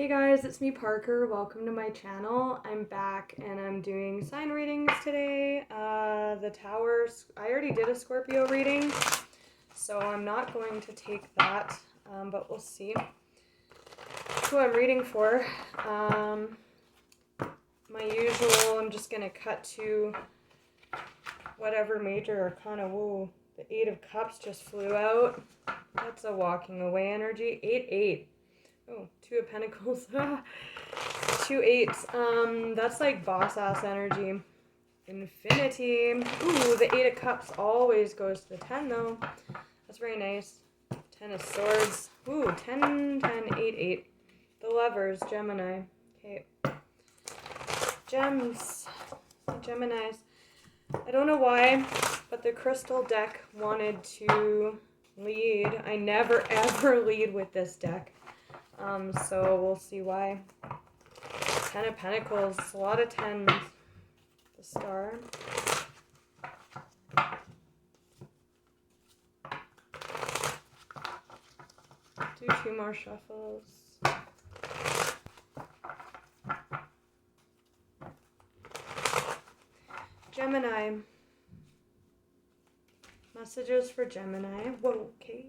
Hey guys, it's me Parker. Welcome to my channel. I'm back and I'm doing sign readings today. The towers, I already did a Scorpio reading, so I'm not going to take that, but we'll see who I'm reading for. My usual, I'm just going to cut to whatever major arcana. Whoa, the Eight of Cups just flew out. That's a walking away energy. 8-8. Oh, Two of Pentacles. 2 8s. That's like boss ass energy. Infinity. Ooh, the 8 of Cups always goes to the 10 though. That's very nice. 10 of Swords. Ooh, 10, 10, 8, 8. The Lovers, Gemini. Okay. Gems. Geminis. I don't know why, but the crystal deck wanted to lead. I never ever lead with this deck. So we'll see why. 10 of Pentacles, a lot of 10s. The Star. Do 2 more shuffles. Gemini. Messages for Gemini. Whoa, okay.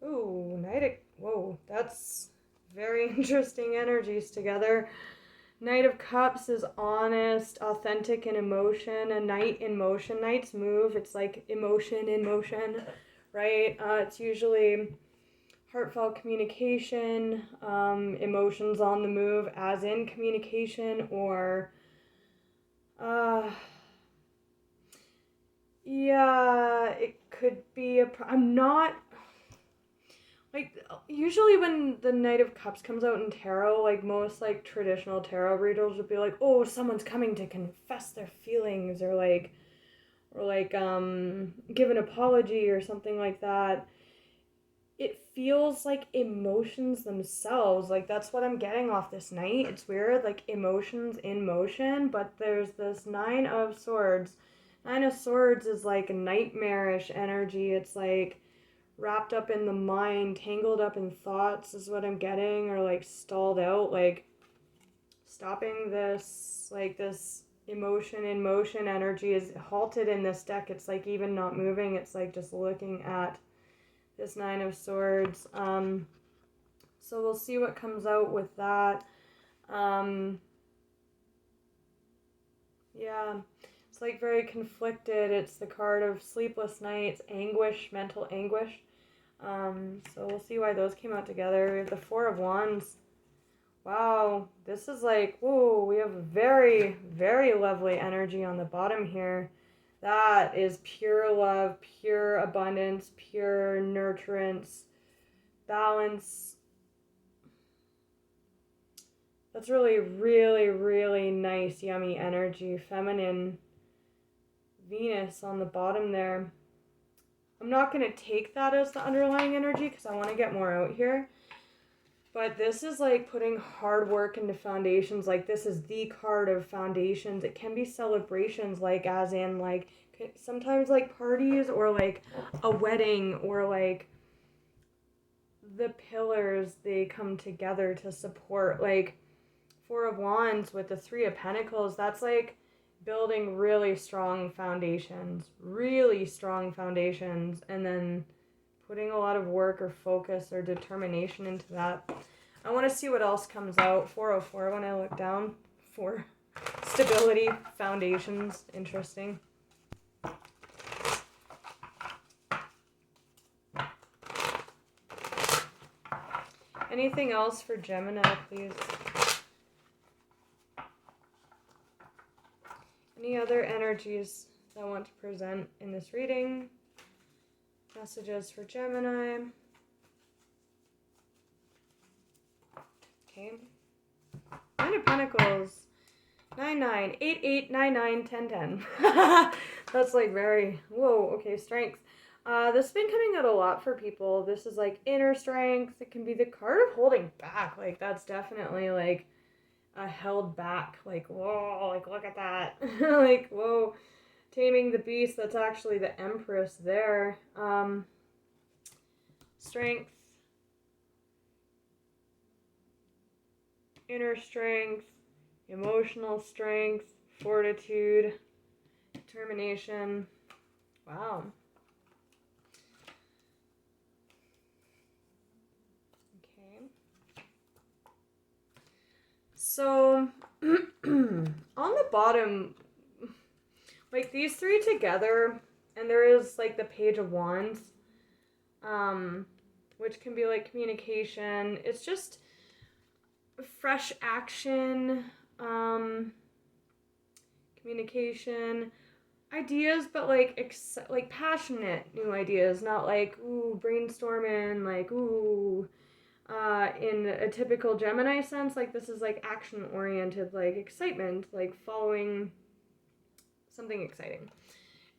Ooh, whoa, that's very interesting energies together. Knight of Cups is honest, authentic, and emotion. A knight in motion. Knights move. It's like emotion in motion, right? It's usually heartfelt communication, emotions on the move, as in communication, or yeah, it could be I'm not. Like, usually when the Knight of Cups comes out in tarot, like, most, like, traditional tarot readers would be like, oh, someone's coming to confess their feelings, or, give an apology, or something like that. It feels like emotions themselves. Like, that's what I'm getting off this Knight. It's weird, like, emotions in motion, but there's this Nine of Swords. Nine of Swords is, like, a nightmarish energy. It's, like, wrapped up in the mind, tangled up in thoughts is what I'm getting, or like stalled out, like stopping this, like this emotion in motion energy is halted in this deck. It's like even not moving, it's like just looking at this Nine of Swords. So we'll see what comes out with that. Yeah, it's like very conflicted. It's the card of sleepless nights, anguish, mental anguish. So we'll see why those came out together. We have the Four of Wands. Wow, this is like, whoa, we have very, very lovely energy on the bottom here. That is pure love, pure abundance, pure nurturance, balance. That's really, really, really nice, yummy energy. Feminine Venus on the bottom there. I'm not going to take that as the underlying energy because I want to get more out here. But this is like putting hard work into foundations. Like, this is the card of foundations. It can be celebrations, like as in like sometimes like parties, or like a wedding, or like the pillars, they come together to support. Like Four of Wands with the Three of Pentacles, that's like building really strong foundations, and then putting a lot of work or focus or determination into that. I want to see what else comes out. 404 when I look down. For stability, foundations, interesting. Anything else for Gemini, please? Any other energies that I want to present in this reading? Messages for Gemini. Okay. Nine of Pentacles. 9, 9, 8, 8, 9, 9, 10, 10. That's like very, whoa, okay, strength. This has been coming out a lot for people. This is like inner strength. It can be the card of holding back. Like, that's definitely like a held back, like, whoa, like, look at that. Like, whoa, taming the beast. That's actually the Empress there. strength, inner strength, emotional strength, fortitude, determination. Wow. Okay. So, on the bottom, like these three together, and there is like the Page of Wands, which can be like communication. It's just fresh action, communication, ideas, but like passionate new ideas, not like ooh brainstorming, like ooh. In a typical Gemini sense, like this is like action oriented, like excitement, like following something exciting.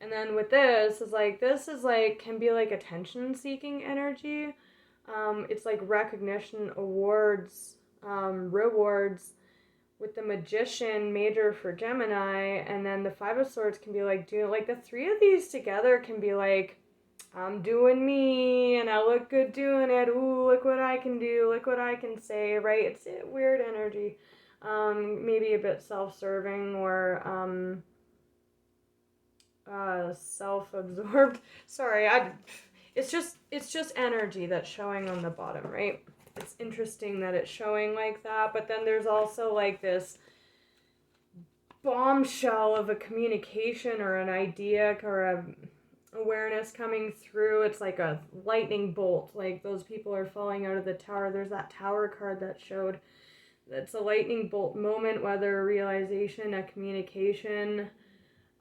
And then with this is like can be like attention seeking energy. It's like recognition, awards, rewards, with the Magician major for Gemini, and then the Five of Swords can be like doing like the three of these together can be like I'm doing me and I look good doing it. Ooh, look what I can do. Look what I can say, right? It's a weird energy. Maybe a bit self-serving or self-absorbed. Sorry, it's just energy that's showing on the bottom, right? It's interesting that it's showing like that, but then there's also like this bombshell of a communication or an idea or a awareness coming through. It's like a lightning bolt, like those people are falling out of the tower. There's that tower card that showed. It's a lightning bolt moment, whether a realization, a communication,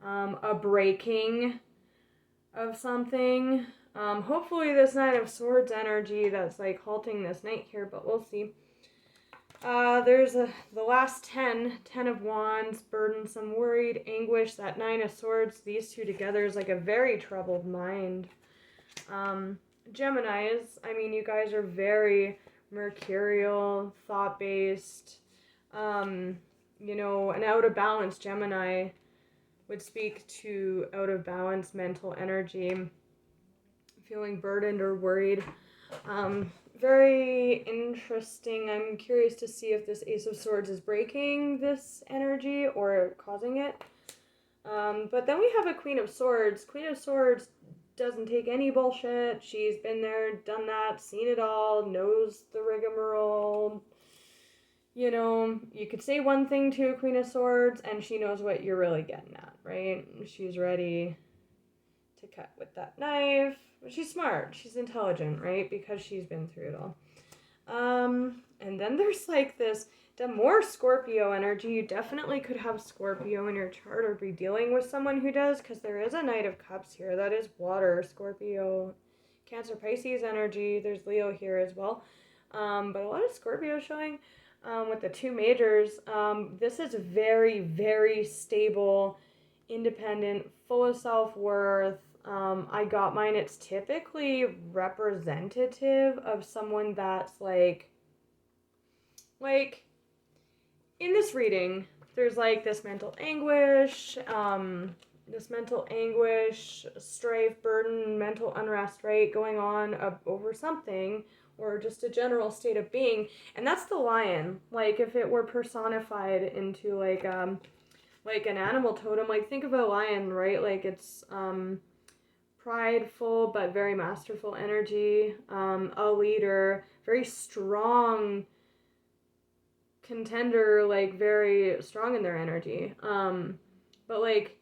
a breaking of something. Hopefully this Knight of Swords energy that's like halting this night here, but we'll see. There's the last 10 of Wands, burdensome, worried, anguish, that 9 of Swords, these two together is like a very troubled mind. Geminis, I mean, you guys are very mercurial, thought-based, you know, an out of balance Gemini would speak to out of balance mental energy, feeling burdened or worried. Very interesting. I'm curious to see if this Ace of Swords is breaking this energy or causing it. But then we have a Queen of Swords. Queen of Swords doesn't take any bullshit. She's been there, done that, seen it all, knows the rigmarole. You know, you could say one thing to a Queen of Swords and she knows what you're really getting at, right? She's ready to cut with that knife. She's smart. She's intelligent, right? Because she's been through it all. And then there's like this, the more Scorpio energy. You definitely could have Scorpio in your chart or be dealing with someone who does, because there is a Knight of Cups here. That is water, Scorpio, Cancer, Pisces energy. There's Leo here as well. But a lot of Scorpio showing with the two majors. This is very, very stable, independent, full of self-worth. I got mine. It's typically representative of someone that's like in this reading, there's like this mental anguish, strife, burden, mental unrest, right, going on over something, or just a general state of being, and that's the lion. Like if it were personified into like an animal totem, like think of a lion, right? Like it's prideful but very masterful energy, a leader, very strong contender, like very strong in their energy. But like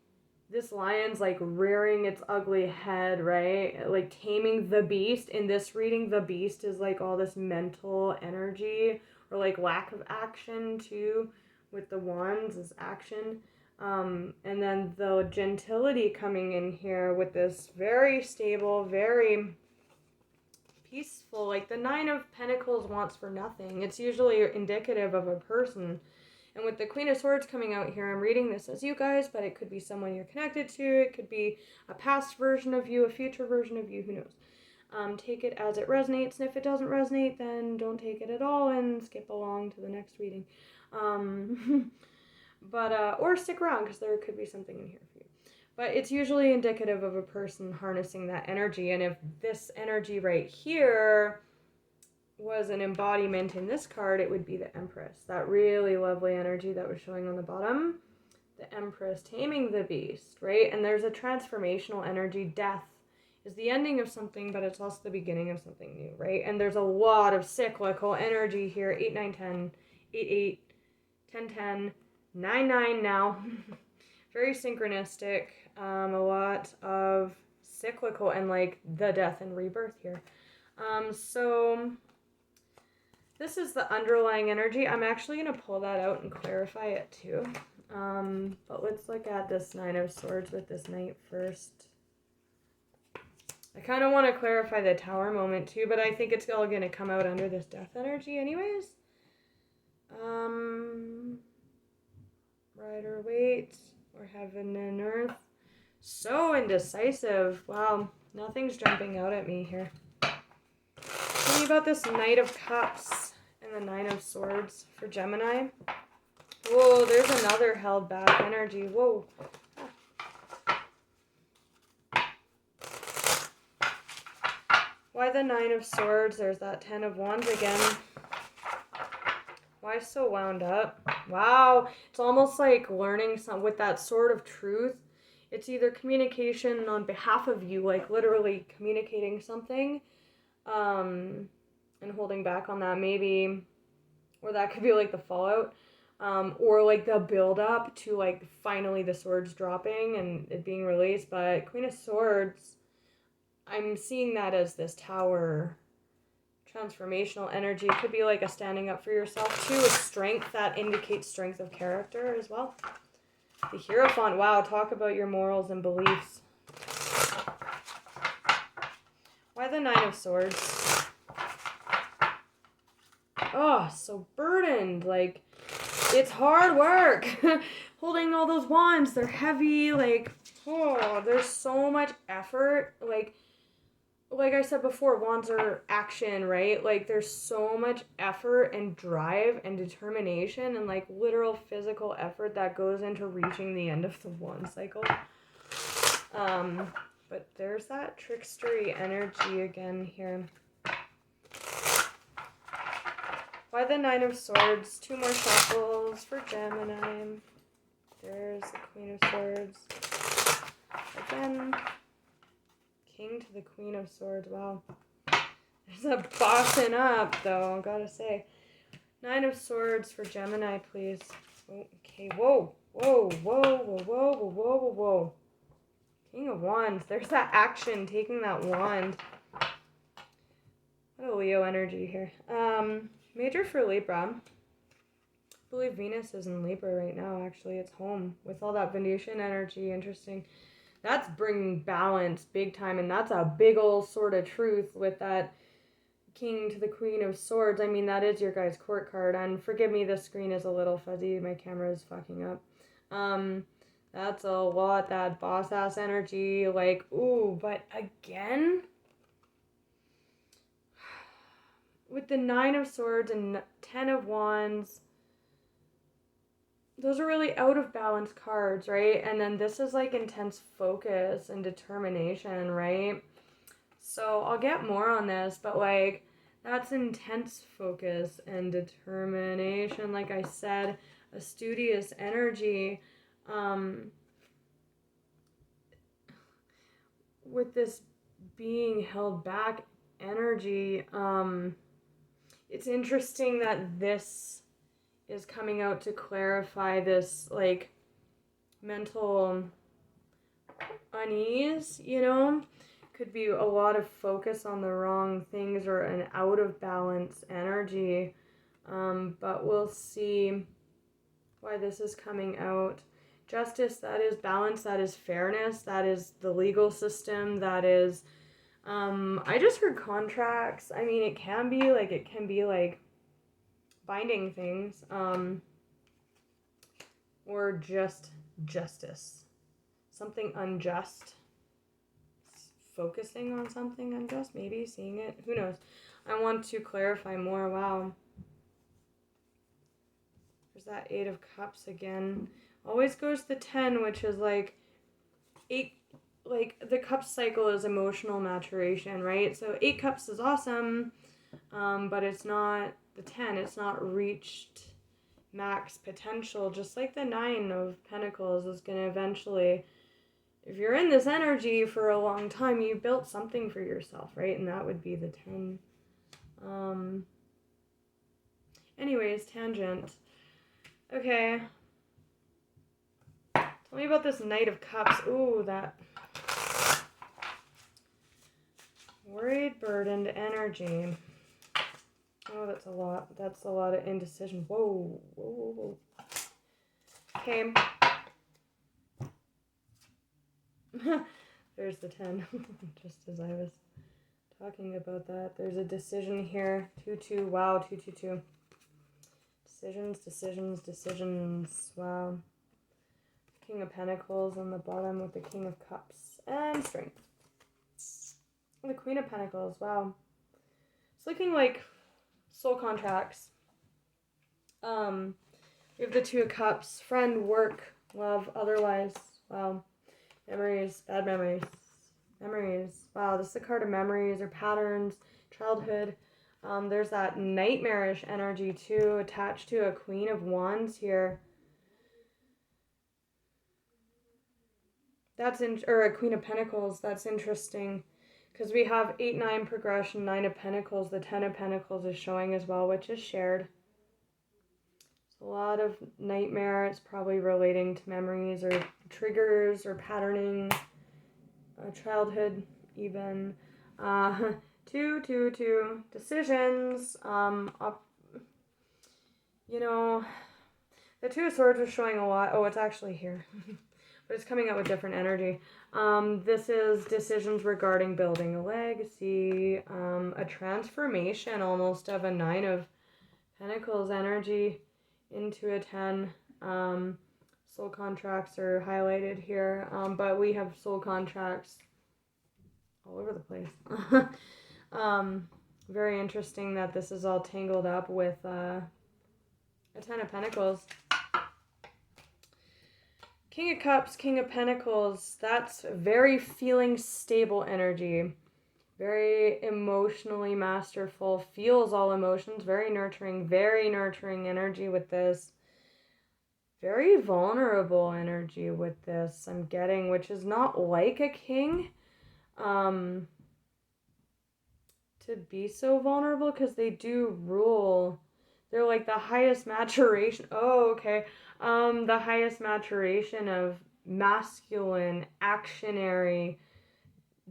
this lion's like rearing its ugly head, right? Like taming the beast. In this reading, the beast is like all this mental energy or like lack of action too. With the wands is action. And then the gentility coming in here with this very stable, very peaceful, like the 9 of Pentacles wants for nothing. It's usually indicative of a person. And with the Queen of Swords coming out here, I'm reading this as you guys, but it could be someone you're connected to. It could be a past version of you, a future version of you, who knows. Take it as it resonates, and if it doesn't resonate, then don't take it at all and skip along to the next reading. But or stick around, because there could be something in here for you. But it's usually indicative of a person harnessing that energy. And if this energy right here was an embodiment in this card, it would be the Empress. That really lovely energy that was showing on the bottom. The Empress taming the beast, right? And there's a transformational energy. Death is the ending of something, but it's also the beginning of something new, right? And there's a lot of cyclical energy here. 8, 9, 10, 8, 8, 10, 10, 9, 9 now. Very synchronistic. A lot of cyclical and like the death and rebirth here. So this is the underlying energy. I'm actually going to pull that out and clarify it too. But let's look at this Nine of Swords with this Knight first. I kind of want to clarify the Tower moment too, but I think it's all going to come out under this death energy anyways. Rider Waite or Heaven and Earth. So indecisive. Wow, nothing's jumping out at me here. Tell me about this Knight of Cups and the Nine of Swords for Gemini. Whoa, there's another held back energy. Whoa. Why the Nine of Swords? There's that 10 of Wands again. Why so wound up? Wow. It's almost like learning some with that Sword of Truth. It's either communication on behalf of you, like literally communicating something, and holding back on that maybe, or that could be like the fallout, or like the build up to like finally the swords dropping and it being released. But Queen of Swords, I'm seeing that as this Tower transformational energy. It could be like a standing up for yourself too, with strength that indicates strength of character as well. The Hierophant, wow, talk about your morals and beliefs. Why the Nine of Swords? Oh, so burdened. Like, it's hard work. Holding all those wands, they're heavy. Like, oh, there's so much effort. Like I said before, wands are action, right? Like, there's so much effort and drive and determination and, like, literal physical effort that goes into reaching the end of the wand cycle. But there's that trickstery energy again here. Why the Nine of Swords? 2 more shuffles for Gemini. There's the Queen of Swords. Again. King to the Queen of Swords. Wow. There's a bossing up, though, gotta say. Nine of Swords for Gemini, please. Okay, whoa. Whoa, whoa, whoa, whoa, whoa, whoa, whoa, whoa. King of Wands. There's that action, taking that wand. What a Leo energy here. Major for Libra. I believe Venus is in Libra right now, actually. It's home with all that Venusian energy. Interesting. That's bringing balance big time, and that's a big old Sword of Truth with that King to the Queen of Swords. I mean, that is your guys' court card, and forgive me, the screen is a little fuzzy. My camera is fucking up. That's a lot, that boss-ass energy, like, ooh, but again, with the Nine of Swords and 10 of Wands, those are really out of balance cards, right? And then this is like intense focus and determination, right? So I'll get more on this, but like that's intense focus and determination. Like I said, a studious energy. With this being held back energy, it's interesting that this is coming out to clarify this, like, mental unease, you know? Could be a lot of focus on the wrong things or an out of balance energy. But we'll see why this is coming out. Justice, that is balance, that is fairness, that is the legal system, that is, I just heard contracts. I mean, it can be like binding things, or just justice, something unjust, focusing on something unjust, maybe seeing it, who knows. I want to clarify more. Wow, there's that 8 of Cups again. Always goes to 10, which is like eight, like the cup cycle is emotional maturation, right? So 8 cups is awesome, but it's not the 10. It's not reached max potential. Just like the 9 of Pentacles is gonna eventually. If you're in this energy for a long time, you built something for yourself, right? And that would be the 10. Anyways, tangent. Okay. Tell me about this Knight of Cups. Ooh, that worried, burdened energy. Oh, that's a lot. That's a lot of indecision. Whoa, whoa, whoa, whoa. Okay. There's the 10. Just as I was talking about that. There's a decision here. 2-2. Wow, 2-2-2. Decisions, decisions, decisions. Wow. King of Pentacles on the bottom with the King of Cups. And Strength. The Queen of Pentacles. Wow. It's looking like soul contracts. We have the 2 of Cups. Friend, work, love, otherwise. Wow. Memories, bad memories. Memories. Wow, this is a card of memories or patterns, childhood. There's that nightmarish energy too, attached to a Queen of Wands here. Or a Queen of Pentacles. That's interesting, because we have 8-9 progression, 9 of Pentacles. The 10 of Pentacles is showing as well, which is shared. A lot of nightmare. It's probably relating to memories or triggers or patterning, childhood even. 2-2-2 decisions. You know, the 2 of Swords was showing a lot. Oh, it's actually here, but it's coming out with different energy. This is decisions regarding building a legacy, a transformation almost of a 9 of Pentacles energy into a 10. Soul contracts are highlighted here, but we have soul contracts all over the place. Very interesting that this is all tangled up with a 10 of Pentacles. King of Cups, King of Pentacles, that's very feeling stable energy. Very emotionally masterful, feels all emotions, very nurturing energy with this. Very vulnerable energy with this, I'm getting, which is not like a king. To be so vulnerable, because they do rule. They're like the highest maturation. Oh, okay. The highest maturation of masculine, actionary,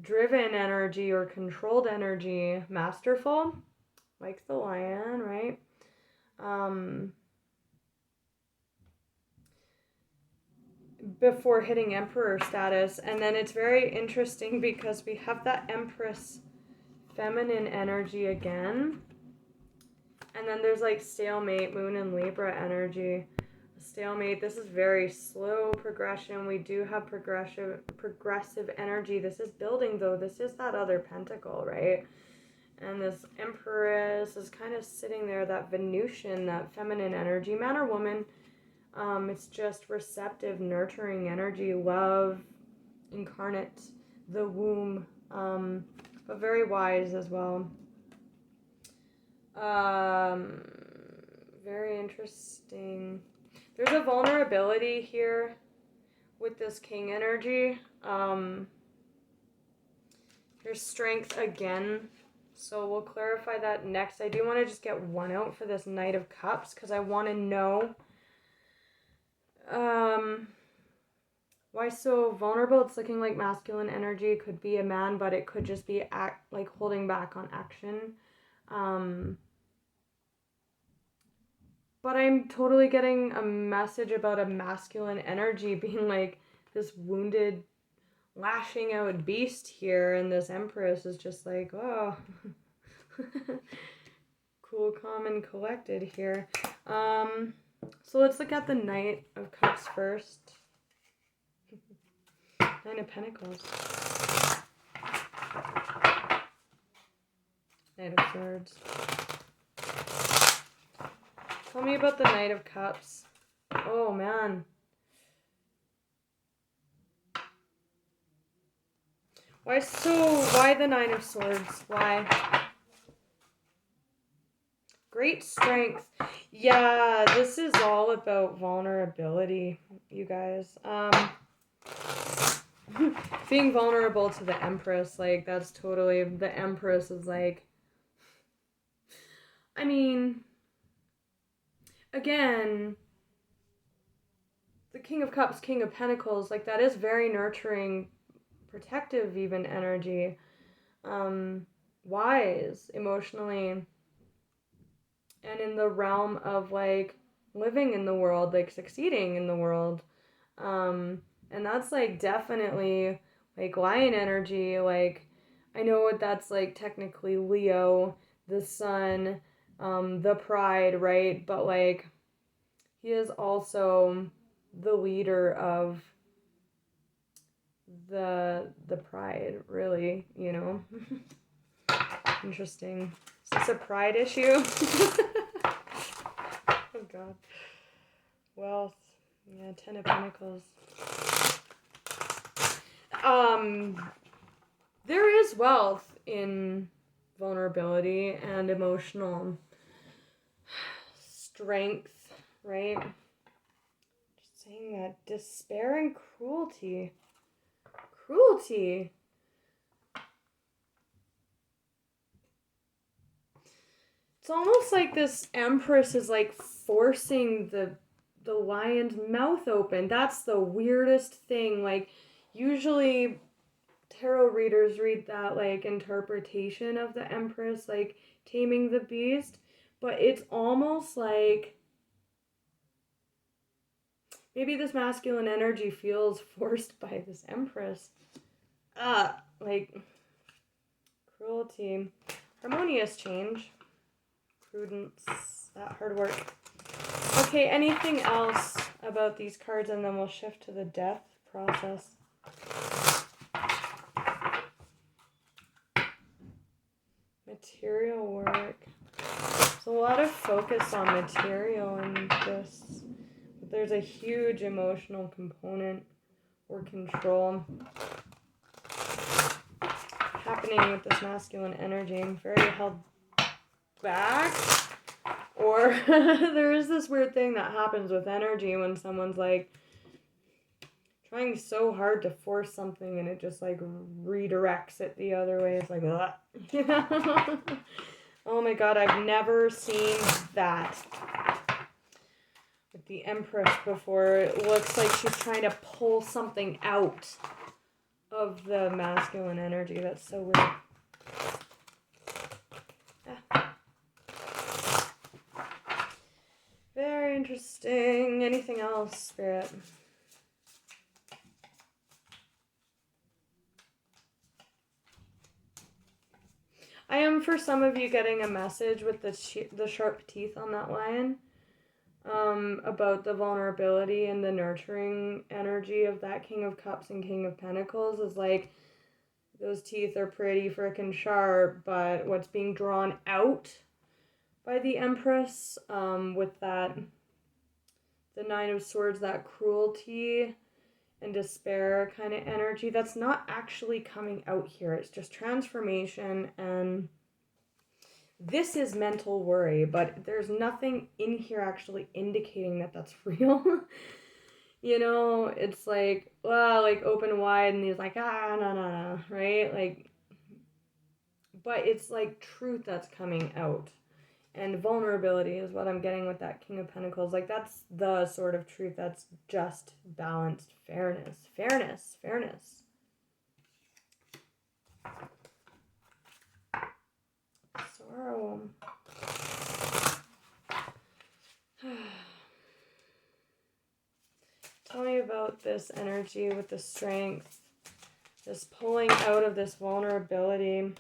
driven energy or controlled energy. Masterful, like the lion, right? Before hitting emperor status. And then it's very interesting because we have that Empress feminine energy again. And then there's like stalemate, moon and Libra energy. Stalemate, this is very slow progression. We do have progressive energy. This is building though. This is that other pentacle, right? And this Empress is kind of sitting there, that Venusian, that feminine energy, man or woman. It's just receptive, nurturing energy, love, incarnate, the womb, but very wise as well. Very interesting. There's a vulnerability here with this king energy. There's strength again. So we'll clarify that next. I do want to just get one out for this Knight of Cups because I want to know why so vulnerable. It's looking like masculine energy. It could be a man, but it could just be like holding back on action. But I'm totally getting a message about a masculine energy being like this wounded, lashing out beast here, and this Empress is just like, oh, cool, calm, and collected here. So let's look at the Knight of Cups first. Nine of Pentacles. Knight of Swords. Tell me about the Knight of Cups. Oh, man. Why the Nine of Swords? Why? Great strength. Yeah, this is all about vulnerability, you guys. Being vulnerable to the Empress, like, that's totally, the Empress is like, I mean, again, the King of Cups, King of Pentacles, like, that is very nurturing, protective even energy. Wise, emotionally, and in the realm of, like, living in the world, like, succeeding in the world. And that's, like, definitely, like, lion energy. Like, I know what that's, like, technically Leo, the sun, the pride, right? But, like, he is also the leader of the pride, really, you know? Interesting. Is this a pride issue? Oh, God. Wealth. Yeah, Ten of Pentacles. There is wealth in vulnerability and emotional strength, right? Just saying that. Despair and cruelty. Cruelty. It's almost like this Empress is, like, forcing the lion's mouth open. That's the weirdest thing. Like, usually tarot readers read that, like, interpretation of the Empress, like, taming the beast, but it's almost like maybe this masculine energy feels forced by this Empress. Like, cruelty, harmonious change, prudence, that hard work. Okay, anything else about these cards, and then we'll shift to the death process. Material work. There's a lot of focus on material in this. But there's a huge emotional component or control happening with this masculine energy. I'm very held back. Or there is this weird thing that happens with energy when someone's, like, trying so hard to force something and it just, like, redirects it the other way. It's like, ugh. You know? Oh my God, I've never seen that with the Empress before. It looks like she's trying to pull something out of the masculine energy. That's so weird. Very interesting. Anything else, Spirit? I am, for some of you, getting a message with the sharp teeth on that lion, about the vulnerability and the nurturing energy of that King of Cups and King of Pentacles. Is like, those teeth are pretty freaking sharp, but what's being drawn out by the Empress, with that, the Nine of Swords, that cruelty and despair kind of energy, that's not actually coming out here. It's just transformation, and this is mental worry, but there's nothing in here actually indicating that that's real. You know, it's like, well, like, open wide, and he's like, no, right? Like, but it's like truth that's coming out. And vulnerability is what I'm getting with that King of Pentacles. Like, that's the sort of truth that's just, balanced, fairness. Sorrow. Tell me about this energy with the strength, this pulling out of this vulnerability.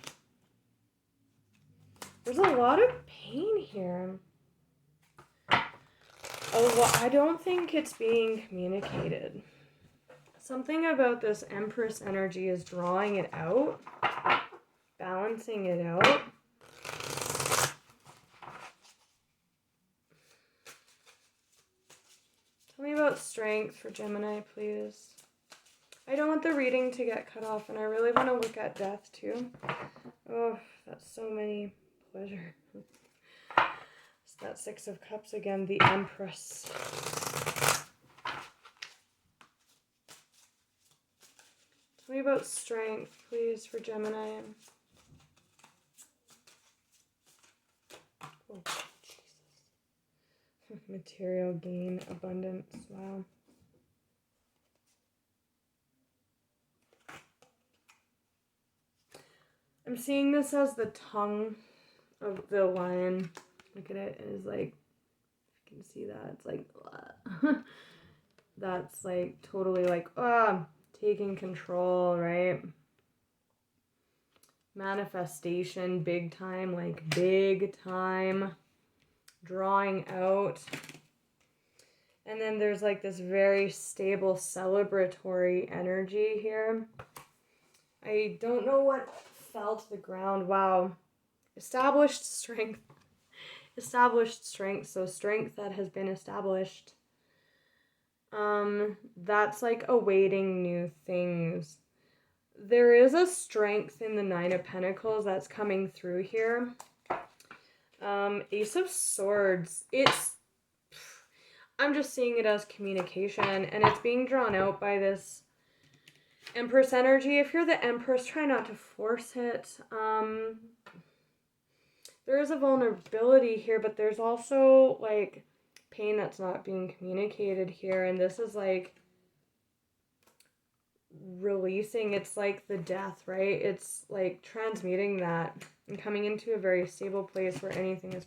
There's a lot of pain here. I don't think it's being communicated. Something about this Empress energy is drawing it out, balancing it out. Tell me about strength for Gemini, please. I don't want the reading to get cut off, and I really want to look at death too. Oh, that's so many pleasure. It's that Six of Cups again, the Empress. Tell me about strength, please, for Gemini. Oh, Jesus. Material gain, abundance, wow. I'm seeing this as the tongue of the lion. Look at it. It is like, you can see that. It's like, that's like totally like, taking control, right? Manifestation, big time, like big time. Drawing out. And then there's like this very stable celebratory energy here. I don't know what fell to the ground. Wow. Established strength. Established strength. So strength that has been established. That's like awaiting new things. There is a strength in the Nine of Pentacles that's coming through here. Ace of Swords. I'm just seeing it as communication, and it's being drawn out by this Empress energy. If you're the Empress, try not to force it. There is a vulnerability here, but there's also like pain that's not being communicated here, and this is like releasing. It's like the death, right? It's like transmuting that and coming into a very stable place where anything is